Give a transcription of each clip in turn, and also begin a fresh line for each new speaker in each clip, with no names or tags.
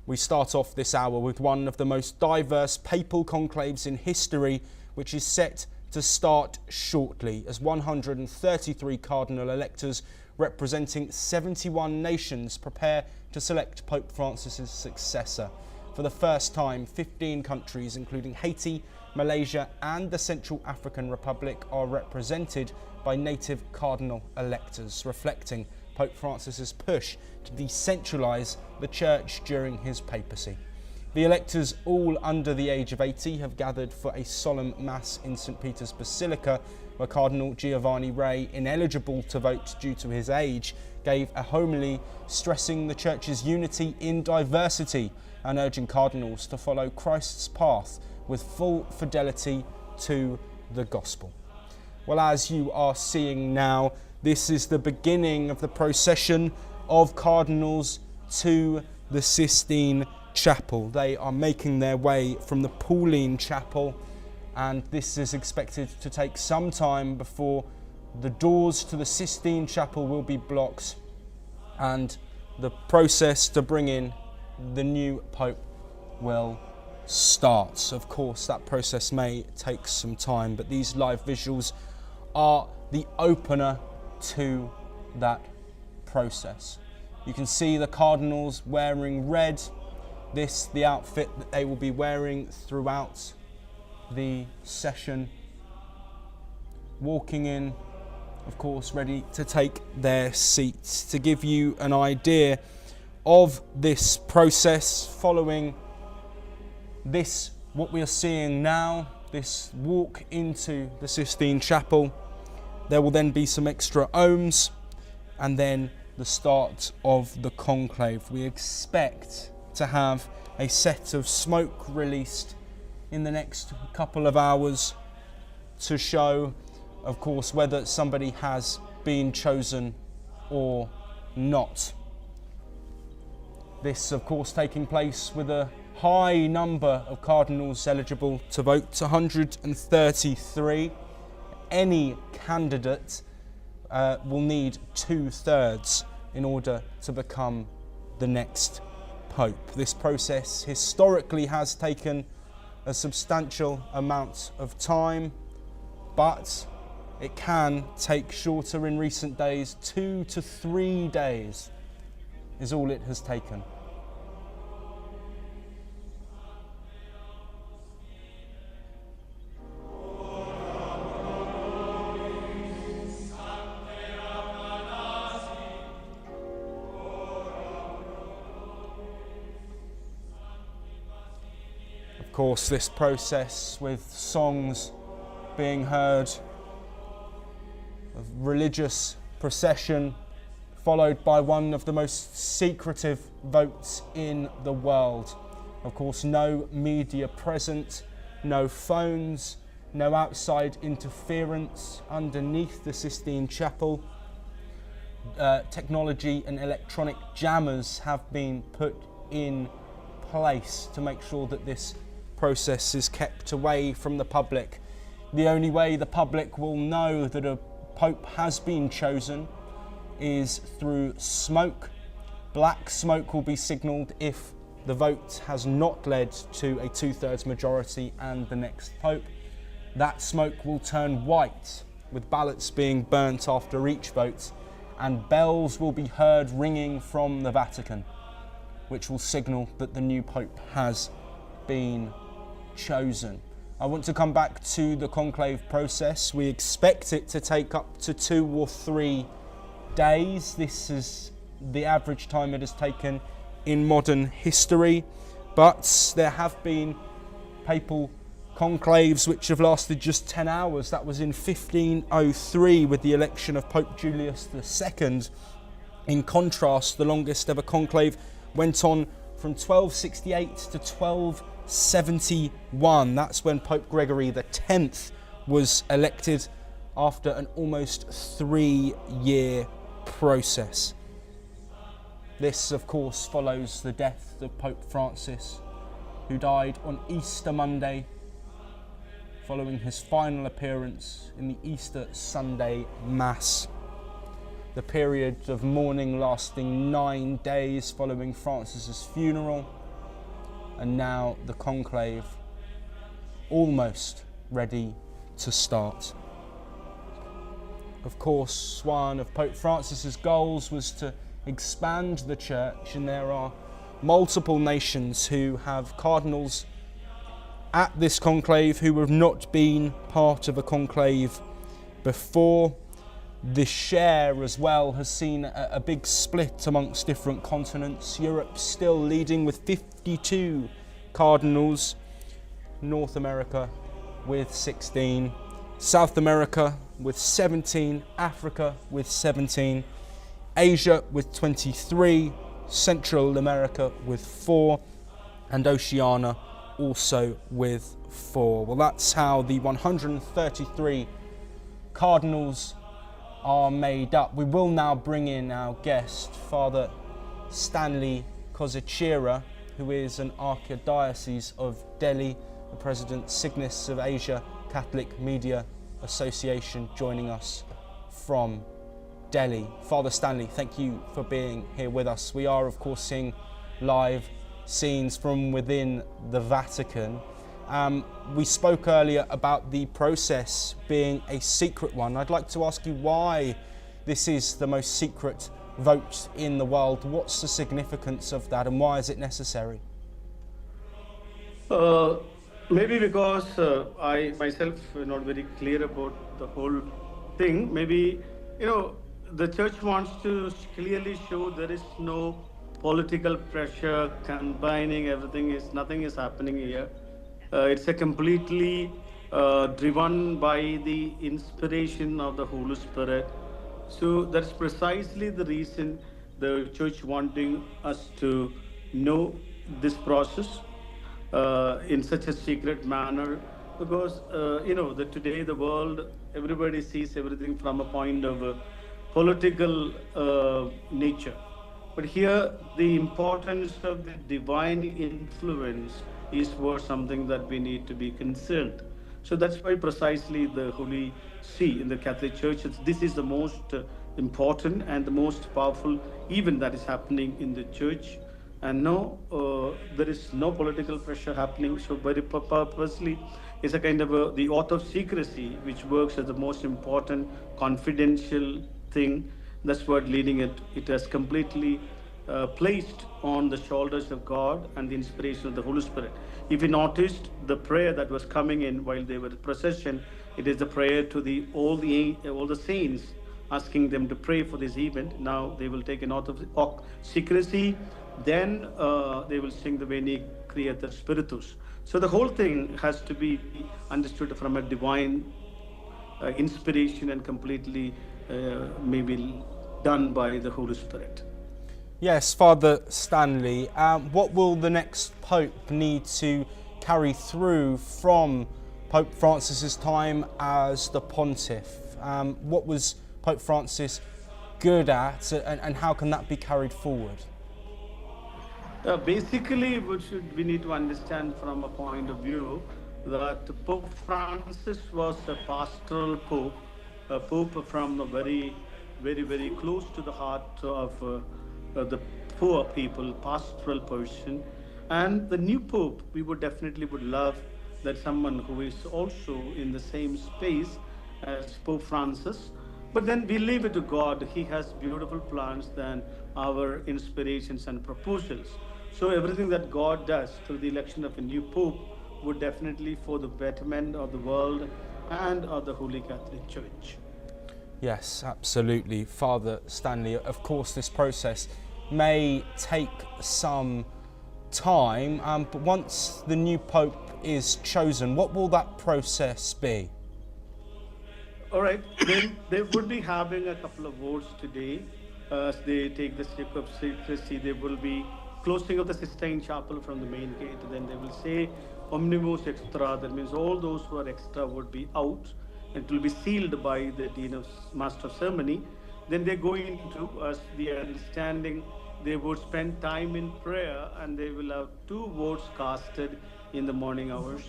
We start off this hour with one of the most diverse papal conclaves in history, which is set to start shortly as 133 cardinal electors representing 71 nations prepare to select Pope Francis's successor. For the first time, 15 countries, including Haiti, Malaysia and the Central African Republic, are represented by native cardinal electors, reflecting Pope Francis's push to decentralize the Church during his papacy. The electors, all under the age of 80, have gathered for a solemn mass in St. Peter's Basilica, where Cardinal Giovanni Re, ineligible to vote due to his age, gave a homily stressing the Church's unity in diversity and urging cardinals to follow Christ's path with full fidelity to the gospel. Well, as you are seeing now, this is the beginning of the procession of cardinals to the Sistine Chapel. They are making their way from the Pauline Chapel, and this is expected to take some time before the doors to the Sistine Chapel will be blocked and the process to bring in the new Pope will start. Of course, that process may take some time, but these live visuals are the opener to that process. You can see the cardinals wearing red. This, the outfit that they will be wearing throughout the session. Walking in, of course, ready to take their seats. To give you an idea of this process following this, what we are seeing now, this walk into the Sistine Chapel, there will then be some extra ohms and then the start of the conclave. We expect to have a set of smoke released in the next couple of hours to show, of course, whether somebody has been chosen or not. This, of course, taking place with a high number of cardinals eligible to vote, 133. Any candidate will need 2/3 in order to become the next Pope. This process historically has taken a substantial amount of time, but it can take shorter in recent days. 2 to 3 days is all it has taken. Of course, this process with songs being heard, a religious procession followed by one of the most secretive votes in the world. Of course, no media present, no phones, no outside interference underneath the Sistine Chapel. Technology and electronic jammers have been put in place to make sure that this process is kept away from the public. The only way the public will know that a pope has been chosen is through smoke. Black smoke will be signalled if the vote has not led to a 2/3 majority and the next pope. That smoke will turn white with ballots being burnt after each vote, and bells will be heard ringing from the Vatican, which will signal that the new pope has been chosen. I want to come back to the conclave process. We expect it to take up to 2 or 3 days. This is the average time it has taken in modern history, but there have been papal conclaves which have lasted just 10 hours. That was in 1503 with the election of Pope Julius II. In contrast, the longest ever conclave went on from 1268 to 1271. That's when Pope Gregory X was elected after an almost 3-year process. This, of course, follows the death of Pope Francis, who died on Easter Monday, following his final appearance in the Easter Sunday Mass. The period of mourning lasting 9 days following Francis's funeral and now the conclave almost ready to start. Of course, one of Pope Francis's goals was to expand the church, and there are multiple nations who have cardinals at this conclave who have not been part of a conclave before. The share as well has seen a big split amongst different continents. Europe still leading with 52 cardinals, North America with 16, South America with 17, Africa with 17, Asia with 23, Central America with 4, and Oceania also with 4. Well, that's how the 133 cardinals are made up. We will now bring in our guest, Father Stanley Kozachira, who is an Archdiocese of Delhi, the President Cygnus of Asia Catholic Media Association, joining us from Delhi. Father Stanley, thank you for being here with us. We are, of course, seeing live scenes from within the Vatican. We spoke earlier about the process being a secret one. I'd like to ask you why this is the most secret vote in the world. What's the significance of that, and why is it necessary?
Maybe because I myself not very clear about the whole thing. Maybe, the church wants to clearly show there is no political pressure combining everything. Nothing is happening here. It's a completely driven by the inspiration of the Holy Spirit. So that's precisely the reason the church wanting us to know this process in such a secret manner, because today the world, everybody sees everything from a point of political nature. But here, the importance of the divine influence is for something that we need to be concerned. So that's why precisely the Holy See in the Catholic Church, this is the most important and the most powerful event that is happening in the Church. And no, there is no political pressure happening. So very purposely, it's a kind of the oath of secrecy, which works as the most important confidential thing. That's what leading it. It has completely placed on the shoulders of God and the inspiration of the Holy Spirit. If you noticed the prayer that was coming in while they were in procession, it is the prayer to all the saints, asking them to pray for this event. Now they will take an oath of secrecy. Then they will sing the Veni Creator Spiritus. So the whole thing has to be understood from a divine inspiration and completely maybe done by the Holy Spirit.
Yes, Father Stanley, what will the next Pope need to carry through from Pope Francis's time as the Pontiff? What was Pope Francis good at, and how can that be carried forward?
Basically, we need to understand from a point of view that Pope Francis was a pastoral pope, a pope from a very, very, very close to the heart of the poor people, pastoral person. And the new pope, we would definitely love that someone who is also in the same space as Pope Francis. But then we leave it to God. He has beautiful plans than our inspirations and proposals. So everything that God does through the election of a new pope would definitely for the betterment of the world and of the Holy Catholic Church.
Yes, absolutely. Father Stanley, of course this process may take some time, but once the new pope is chosen, what will that process be?
All right, then they would be having a couple of votes today. As they take the step of secrecy, they will be closing of the Sistine Chapel from the main gate. Then they will say omnibus extra, that means all those who are extra would be out, and it will be sealed by the Dean of Master of Ceremony. Then they're going to, as the understanding, they would spend time in prayer, and they will have 2 votes casted in the morning hours.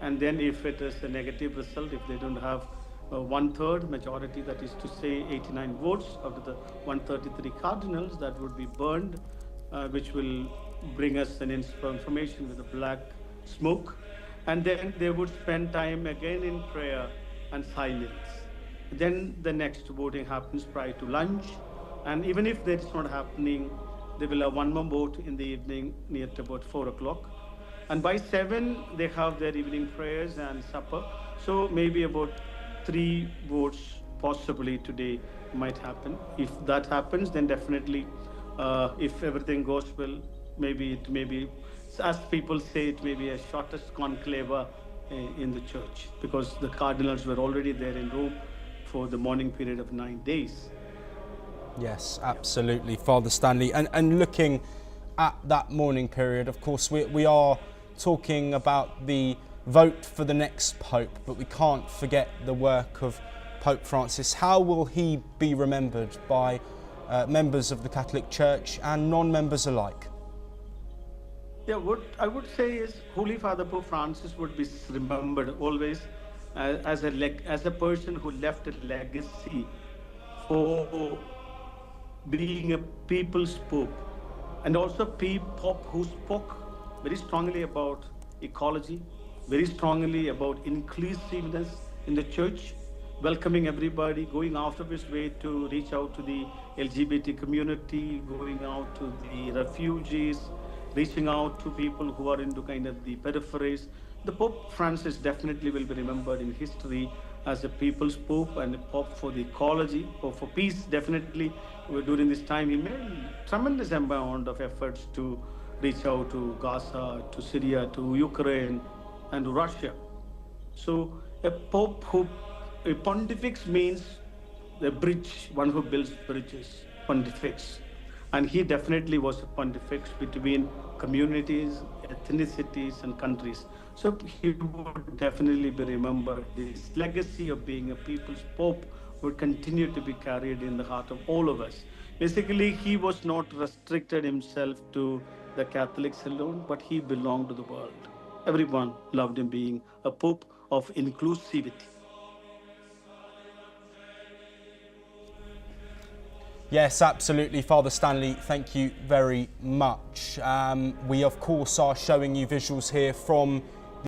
And then if it is a negative result, if they don't have 1/3 majority, that is to say 89 votes out of the 133 cardinals, that would be burned which will bring us an information with a black smoke. And then they would spend time again in prayer and silence. Then the next voting happens prior to lunch. And even if that is not happening, they will have one more vote in the evening near to about 4 o'clock. And by 7, they have their evening prayers and supper. So maybe about 3 votes possibly today might happen. If that happens, then definitely, if everything goes well, maybe it may be, as people say, it may be a shortest conclave in the church, because the cardinals were already there in Rome for the morning period of 9 days.
Yes, absolutely, Father Stanley. And looking at that morning period, of course, we are talking about the vote for the next Pope, but we can't forget the work of Pope Francis. How will he be remembered by members of the Catholic Church and non-members alike?
Yeah, what I would say is Holy Father Pope Francis would be remembered always as a person who left a legacy for being a people's pope, and also pope who spoke very strongly about ecology, very strongly about inclusiveness in the church, welcoming everybody, going out of his way to reach out to the LGBT community, going out to the refugees, reaching out to people who are into kind of the peripheries. The Pope Francis definitely will be remembered in history as a people's pope and a pope for the ecology, pope for peace. Definitely, during this time, he made tremendous amount of efforts to reach out to Gaza, to Syria, to Ukraine, and to Russia. So a pope a pontifex means the bridge, one who builds bridges, pontifex. And he definitely was a pontifex between communities, ethnicities, and countries. So he would definitely be remembered. His legacy of being a people's pope would continue to be carried in the heart of all of us. Basically, he was not restricted himself to the Catholics alone, but he belonged to the world. Everyone loved him being a pope of inclusivity.
Yes, absolutely, Father Stanley, thank you very much. We, of course, are showing you visuals here from